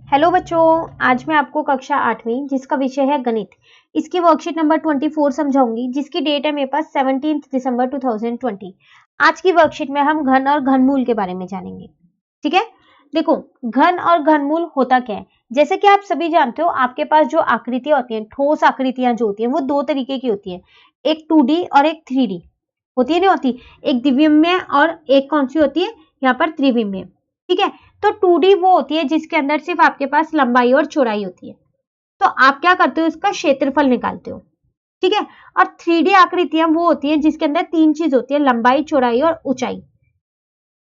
Hello बच्चों, आज मैं आपको कक्षा 8वीं जिसका विषय है गणित, इसकी वर्कशीट नंबर 24 समझाऊंगी, जिसकी डेट है मेरे पास 17 दिसंबर 2020। आज की वर्कशीट में हम घन और घनमूल के बारे में जानेंगे। ठीक है, देखो घन और घनमूल होता क्या है। जैसे कि आप सभी जानते हो, आपके पास जो आकृतियां होती हैं, ठोस आकृतियां जो होती हैं, वो दो तरीके की होती है, एक 2D और एक 3D होती है। नहीं होती, एक द्विविमीय और एक कौन सी होती है यहाँ पर त्रिविमीय। ठीक है, तो 2D वो होती है जिसके अंदर सिर्फ आपके पास लंबाई और चौड़ाई होती है, तो आप क्या करते हो, इसका क्षेत्रफल निकालते हो। ठीक है, और 3D आकृतियां वो होती है जिसके अंदर तीन चीज होती है, लंबाई, चौड़ाई और ऊंचाई।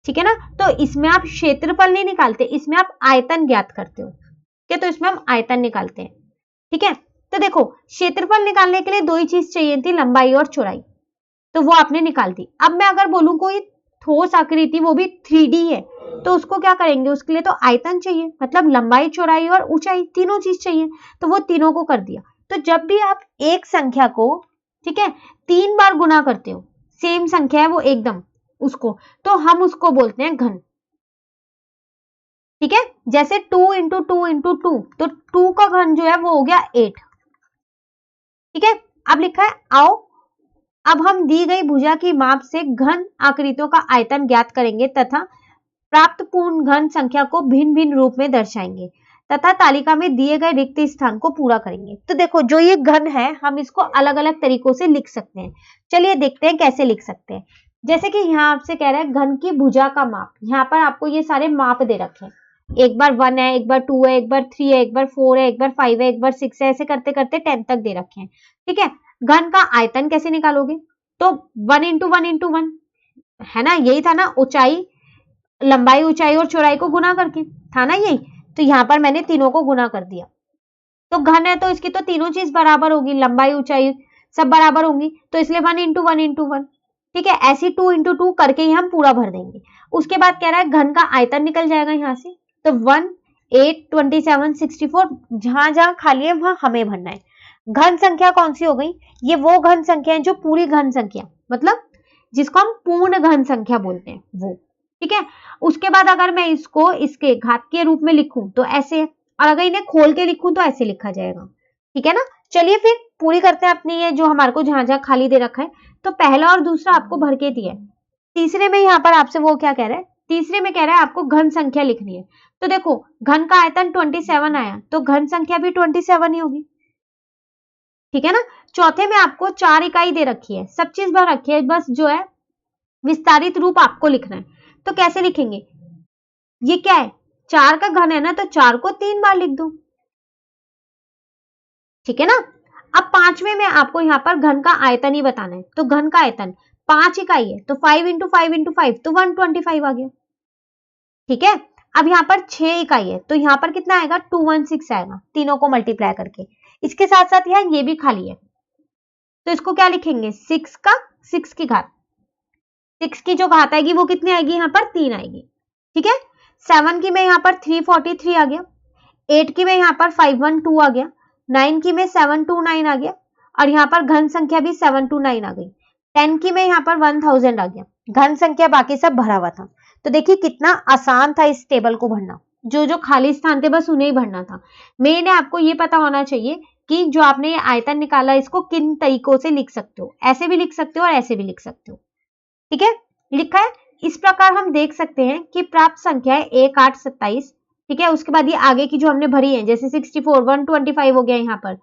ठीक है ना, तो इसमें आप क्षेत्रफल नहीं निकालते, इसमें आप आयतन ज्ञात करते हो। ठीक है, तो इसमें हम आयतन निकालते हैं। ठीक है, तो देखो क्षेत्रफल निकालने के लिए दो ही चीज चाहिए थी, लंबाई और चौड़ाई, तो वो आपने निकाल दी। अब मैं अगर बोलूं कोई ठोस आकृति वो भी 3D है, तो उसको क्या करेंगे, उसके लिए तो आयतन चाहिए, मतलब लंबाई, चौड़ाई और ऊंचाई तीनों चीज चाहिए, तो वो तीनों को कर दिया। तो जब भी आप एक संख्या को, ठीक है, 3 बार गुना करते हो, सेम संख्या है वो एकदम उसको, तो हम उसको बोलते हैं घन। ठीक है, जैसे 2 इंटू 2 इंटू 2, तो 2 का घन जो है वो हो गया 8। ठीक है, अब लिखा है आओ अब हम दी गई भुजा की माप से घन आकृतियों का आयतन ज्ञात करेंगे तथा प्राप्त पूर्ण घन संख्या को भिन्न भिन्न रूप में दर्शाएंगे तथा तालिका में दिए गए रिक्त स्थान को पूरा करेंगे। तो देखो जो ये घन है, हम इसको अलग अलग तरीकों से लिख सकते हैं। चलिए देखते हैं कैसे लिख सकते हैं। जैसे कि यहाँ आपसे कह रहा है घन की भुजा का माप, यहाँ पर आपको ये सारे माप दे रखे हैं, एक बार 1 है, एक बार 2 है, एक बार 3 है, एक बार 4 है, एक बार 5 है, एक बार 6 है, ऐसे करते करते 10 तक दे रखे हैं। ठीक है, घन का आयतन कैसे निकालोगे, तो 1 इंटू 1 इंटू 1 है ना, यही था ना, ऊंचाई, लंबाई, ऊंचाई और चौड़ाई को गुना करके, था ना यही। तो यहां पर मैंने तीनों को गुना कर दिया। तो घन है तो इसकी तो तीनों चीज बराबर होगी, लंबाई, ऊंचाई सब बराबर होंगी, तो इसलिए 1 इंटू 1 इंटू 1। ठीक है, ऐसी 2 इंटू 2 करके ही हम पूरा भर देंगे। उसके बाद कह रहा है घन का आयतन निकल जाएगा यहाँ से, तो 1 8 27 64, जहां जहां खाली है वहां हमें भरना है। घन संख्या कौन सी हो गई, ये वो घन संख्या है जो पूरी घन संख्या, मतलब जिसको हम पूर्ण घन संख्या बोलते हैं वो। ठीक है, उसके बाद अगर मैं इसको इसके घात के रूप में लिखूं तो ऐसे, और अगर इन्हें खोल के लिखूं तो ऐसे लिखा जाएगा। ठीक है ना, चलिए फिर पूरी करते हैं अपनी ये जो हमारे को जहां जहां खाली दे रखा है। तो पहला और दूसरा आपको भर के दिया है। तीसरे में यहाँ पर आपसे वो क्या कह रहा है, तीसरे में कह रहा है आपको घन संख्या लिखनी है। तो देखो घन का आयतन 27 आया, तो घन संख्या भी 27 ही होगी। ठीक है ना, चौथे में आपको 4 इकाई दे रखी है, सब चीज भर रखी है, बस जो है विस्तारित रूप आपको लिखना है। तो कैसे लिखेंगे, ये क्या है, 4 का घन है ना, तो 4 को 3 बार लिख दो। ठीक है ना, अब पांचवें में आपको यहाँ पर घन का आयतन ही बताना है, तो घन का आयतन 5 इकाई है, तो 5 इंटू 5 इंटू 5, तो 125 आ गया। ठीक है, अब यहाँ पर 6 इकाई है, तो यहाँ पर कितना आएगा, 216 आएगा, तीनों को मल्टीप्लाई करके। इसके साथ साथ यहाँ ये भी खाली है, तो इसको क्या लिखेंगे, 6 का 6 की घात, 6 की जो घात आएगी वो कितनी आएगी, यहाँ पर 3 आएगी। ठीक है, 7 की में यहाँ पर 343 आ गया, 8 की में यहाँ पर 512 आ गया, 9 की में 729 आ गया, और यहाँ पर घन संख्या भी 729 आ गई। 10 की में यहाँ पर 1000 आ गया, घन संख्या बाकी सब भरा हुआ था। तो देखिए कितना आसान था इस टेबल को भरना, जो जो खाली स्थान थे बस उन्हें ही भरना था। मेन है आपको ये पता होना चाहिए कि जो आपने ये आयतन निकाला इसको किन तरीकों से लिख सकते हो, ऐसे भी लिख सकते हो और ऐसे भी लिख सकते हो। ठीक है, लिखा है इस प्रकार हम देख सकते हैं कि प्राप्त संख्या है 1 8 27। ठीक है, उसके बाद ये आगे की जो हमने भरी है, जैसे 64 125 हो गया, यहाँ पर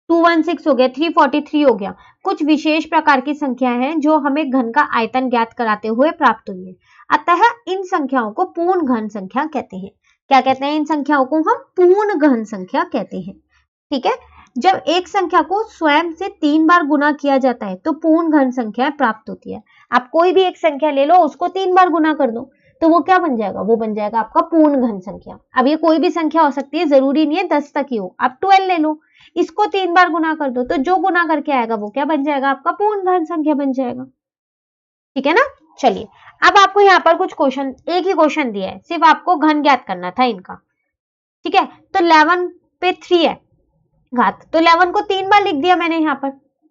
216 हो गया, 343 हो गया, कुछ विशेष प्रकार की संख्या हैं जो हमें घन का आयतन ज्ञात कराते हुए प्राप्त हुई है। अतः इन संख्याओं को पूर्ण घन संख्या कहते हैं। क्या कहते हैं, इन संख्याओं को हम पूर्ण घन संख्या कहते हैं। ठीक है, जब एक संख्या को स्वयं से 3 बार गुना किया जाता है तो पूर्ण घन संख्या प्राप्त होती है। आप कोई भी एक संख्या ले लो, उसको 3 बार गुना कर दो, तो वो क्या बन जाएगा, वो बन जाएगा आपका पूर्ण घन संख्या। अब ये कोई भी संख्या हो सकती है, जरूरी नहीं है 10 तक ही हो, आप 12 ले लो, इसको 3 बार गुना कर दो, तो जो गुना करके आएगा वो क्या बन जाएगा, आपका पूर्ण घन संख्या बन जाएगा। ठीक है ना, चलिए अब आपको यहाँ पर कुछ क्वेश्चन, एक ही क्वेश्चन दिया है, सिर्फ आपको घन ज्ञात करना था इनका। ठीक है, तो 11 पे 3 है घात, तो 11 को 3 बार लिख दिया मैंने यहाँ पर।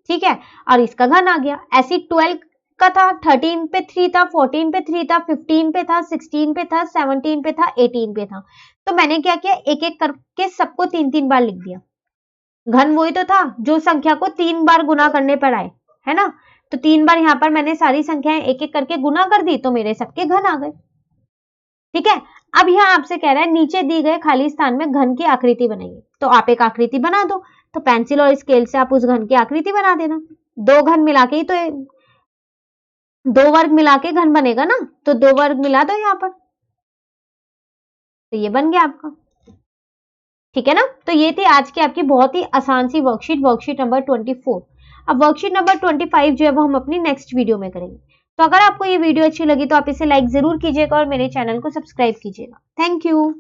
ठीक है, और इसका घन आ गया। ऐसी 12 का था, 13 पे 3 था, 14 पे 3 था, 15 पे था, 16 पे था, 17 पे था, 18 पे था, तो मैंने क्या किया, एक एक करके सबको 3-3 बार लिख दिया। घन वही तो था जो संख्या को 3 बार गुना करने पर आए, है ना। तो 3 बार यहाँ पर मैंने सारी संख्याएं एक एक करके गुना कर दी, तो मेरे सबके घन आ गए। ठीक है, अब यहाँ आपसे कह रहा है नीचे दी गए खाली स्थान में घन की आकृति बनाइए। तो आप एक आकृति बना दो, तो पेंसिल और स्केल से आप उस घन की आकृति बना देना। दो घन मिला के ही तो दो वर्ग मिला के घन बनेगा ना, तो 2 वर्ग मिला दो यहाँ पर, तो ये बन गया आपका। ठीक है ना। तो ये थी आज की आपकी बहुत ही आसान सी वर्कशीट नंबर 24। अब वर्कशीट नंबर 25 जो है वो हम अपनी नेक्स्ट वीडियो में करेंगे। तो अगर आपको ये वीडियो अच्छी लगी तो आप इसे लाइक जरूर कीजिएगा और मेरे चैनल को सब्सक्राइब कीजिएगा। Thank you.